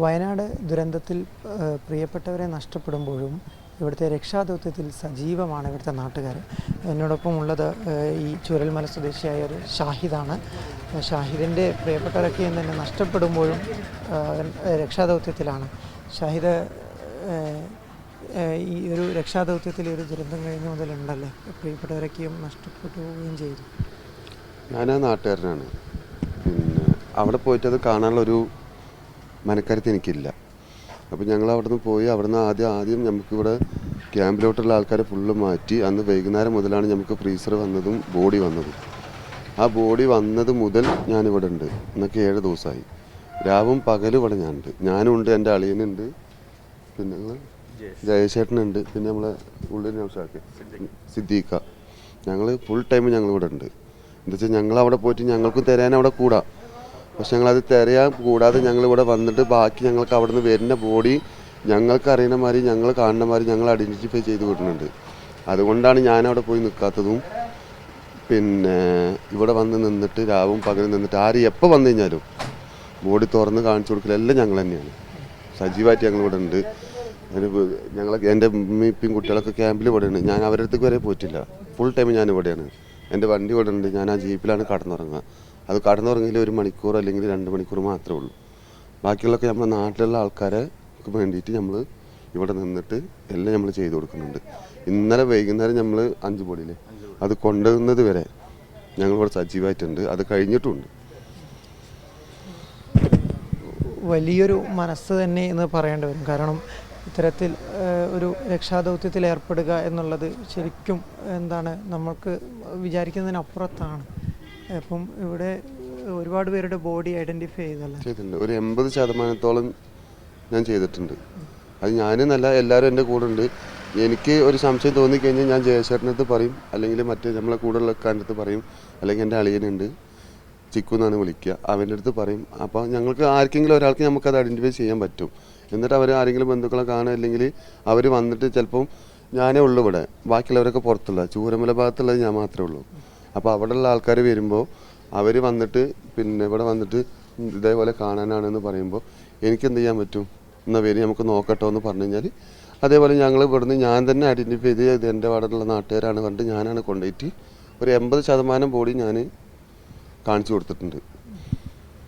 വയനാട് ദുരന്തത്തിൽ പ്രിയപ്പെട്ടവരെ നഷ്ടപ്പെടുമ്പോഴും ഇവിടുത്തെ രക്ഷാദൗത്യത്തിൽ സജീവമാണ് ഇവിടുത്തെ നാട്ടുകാർ. എന്നോടൊപ്പം ഉള്ളത് ഈ ചൂരൽമല സ്വദേശിയായ ഒരു ഷാഹിദാണ്. ഷാഹിദിൻ്റെ പ്രിയപ്പെട്ടവരൊക്കെ തന്നെ നഷ്ടപ്പെടുമ്പോഴും രക്ഷാദൗത്യത്തിലാണ്. ഷാഹിദ് ഈ ഒരു രക്ഷാദൗത്യത്തിൽ ഒരു ദുരന്തം കഴിഞ്ഞ മുതലുണ്ടല്ലേ, പ്രിയപ്പെട്ടവരൊക്കെയും നഷ്ടപ്പെട്ടു പോവുകയും ചെയ്തു. ഞാനാ നാട്ടുകാരനാണ്. പിന്നെ അവിടെ പോയിട്ട് അത് കാണാനുള്ളൊരു മനക്കരുത്ത് എനിക്കില്ല. അപ്പോൾ ഞങ്ങൾ അവിടെ നിന്ന് പോയി അവിടെ നിന്ന് ആദ്യം നമുക്കിവിടെ ക്യാമ്പിലോട്ടുള്ള ആൾക്കാരെ ഫുള്ള് മാറ്റി അന്ന് വൈകുന്നേരം മുതലാണ് നമുക്ക് ഫ്രീസർ വന്നതും ബോഡി വന്നതും. ആ ബോഡി വന്നത് മുതൽ ഞാനിവിടെ ഉണ്ട്. എന്നൊക്കെ 7 ദിവസമായി. രാവും പകലും ഇവിടെ ഞാനുണ്ട്. ഞാനും ഉണ്ട്, എൻ്റെ അളിയനുണ്ട്, പിന്നെ ജയശേട്ടനുണ്ട്, പിന്നെ നമ്മളെ ഉള്ളിൽ നൗഷാക്ക് സിദ്ദീഖ. ഞങ്ങൾ ഫുൾ ടൈം ഞങ്ങളിവിടെ ഉണ്ട്. എന്താ വെച്ചാൽ ഞങ്ങളവിടെ പോയിട്ട് ഞങ്ങൾക്ക് തരാൻ അവിടെ കൂടാം. പക്ഷെ ഞങ്ങളത് തിരയാൻ കൂടാതെ ഞങ്ങളിവിടെ വന്നിട്ട് ബാക്കി ഞങ്ങൾക്ക് അവിടെ നിന്ന് വരുന്ന ബോഡി ഞങ്ങൾക്ക് അറിയുന്ന മാതിരി ഞങ്ങൾ കാണുന്ന മാതിരി ഞങ്ങൾ ഐഡൻറ്റിഫൈ ചെയ്ത് വിടുന്നുണ്ട്. അതുകൊണ്ടാണ് ഞാനവിടെ പോയി നിൽക്കാത്തതും. പിന്നെ ഇവിടെ വന്ന് നിന്നിട്ട് രാവും പകലും നിന്നിട്ട് ആര് എപ്പോൾ വന്നു കഴിഞ്ഞാലും ബോഡി തുറന്ന് കാണിച്ചു കൊടുക്കലെല്ലാം ഞങ്ങൾ തന്നെയാണ്. സജീവമായിട്ട് ഞങ്ങളിവിടെ ഉണ്ട്. എൻ്റെ ഉമ്മയും കുട്ടികളൊക്കെ ക്യാമ്പിൽ ഇവിടെ ഉണ്ട്. ഞാൻ അവരുടെ അടുത്തേക്ക് വരെ പോയിട്ടില്ല. ഫുൾ ടൈം ഞാൻ ഇവിടെയാണ്. എൻ്റെ വണ്ടി ഇവിടെ ഉണ്ട്. ഞാൻ ആ ജീപ്പിലാണ് കടന്നുറങ്ങുക. അത് കടന്നുറങ്ങിയിൽ 1 മണിക്കൂർ അല്ലെങ്കിൽ 2 മണിക്കൂർ മാത്രമേ ഉള്ളൂ. ബാക്കിയുള്ളതൊക്കെ നമ്മുടെ നാട്ടിലുള്ള ആൾക്കാരെ വേണ്ടിയിട്ട് നമ്മൾ ഇവിടെ നിന്നിട്ട് എല്ലാം നമ്മൾ ചെയ്തു കൊടുക്കുന്നുണ്ട്. ഇന്നലെ വൈകുന്നേരം നമ്മൾ 5 ബോഡിയിലെ അത് കൊണ്ടുവന്നത് വരെ ഞങ്ങളിവിടെ സജീവമായിട്ടുണ്ട്. അത് കഴിഞ്ഞിട്ടുമുണ്ട്. വലിയൊരു മനസ്സ് തന്നെ എന്ന് പറയേണ്ടി വരും. കാരണം ഇത്തരത്തിൽ ഒരു രക്ഷാദൗത്യത്തിൽ ഏർപ്പെടുക എന്നുള്ളത് ശരിക്കും നമ്മൾക്ക് വിചാരിക്കുന്നതിനപ്പുറത്താണ്. അപ്പം ഇവിടെ ഒരുപാട് പേരുടെ ബോഡി ഐഡൻറ്റിഫൈ ചെയ്തിട്ടുണ്ട്. ഒരു 80% ഞാൻ ചെയ്തിട്ടുണ്ട്. അത് ഞാനെന്നല്ല, എല്ലാവരും എൻ്റെ കൂടെ ഉണ്ട്. എനിക്ക് ഒരു സംശയം തോന്നിക്കഴിഞ്ഞാൽ ഞാൻ ജയശേട്ടൻ്റെ അടുത്ത് പറയും, അല്ലെങ്കിൽ മറ്റേ നമ്മളെ കൂടെയുള്ള കാരൻ്റെ അടുത്ത് പറയും, അല്ലെങ്കിൽ എൻ്റെ അളിയനുണ്ട്, ചിക്കു എന്നാണ് വിളിക്കുക, അവൻ്റെ അടുത്ത് പറയും. അപ്പോൾ ഞങ്ങൾക്ക് ആർക്കെങ്കിലും ഒരാൾക്ക് നമുക്കത് ഐഡൻറ്റിഫൈ ചെയ്യാൻ പറ്റും. എന്നിട്ട് അവർ ആരെങ്കിലും ബന്ധുക്കളെ കാണുക, അല്ലെങ്കിൽ അവർ വന്നിട്ട് ചിലപ്പം ഞാനേ ഉള്ളൂ ഇവിടെ, ബാക്കിയുള്ളവരൊക്കെ പുറത്തുള്ള ചൂരമല ഭാഗത്തുള്ളത് ഞാൻ മാത്രമേ ഉള്ളൂ. അപ്പോൾ അവിടെയുള്ള ആൾക്കാർ വരുമ്പോൾ അവർ വന്നിട്ട് പിന്നെ ഇവിടെ വന്നിട്ട് ഇതേപോലെ കാണാനാണെന്ന് പറയുമ്പോൾ എനിക്കെന്ത് ചെയ്യാൻ പറ്റും? എന്നാൽ വരി നമുക്ക് നോക്കട്ടോ എന്ന് പറഞ്ഞു കഴിഞ്ഞാൽ അതേപോലെ ഞങ്ങൾ ഇവിടുന്ന് ഞാൻ തന്നെ ഐഡൻറ്റിഫൈ ചെയ്ത് എൻ്റെ വാർഡിലുള്ള നാട്ടുകാരാണ് കണ്ട് ഞാനാണ് കൊണ്ടുപോയിട്ട് ഒരു 80% ബോഡി ഞാൻ കാണിച്ചു കൊടുത്തിട്ടുണ്ട്.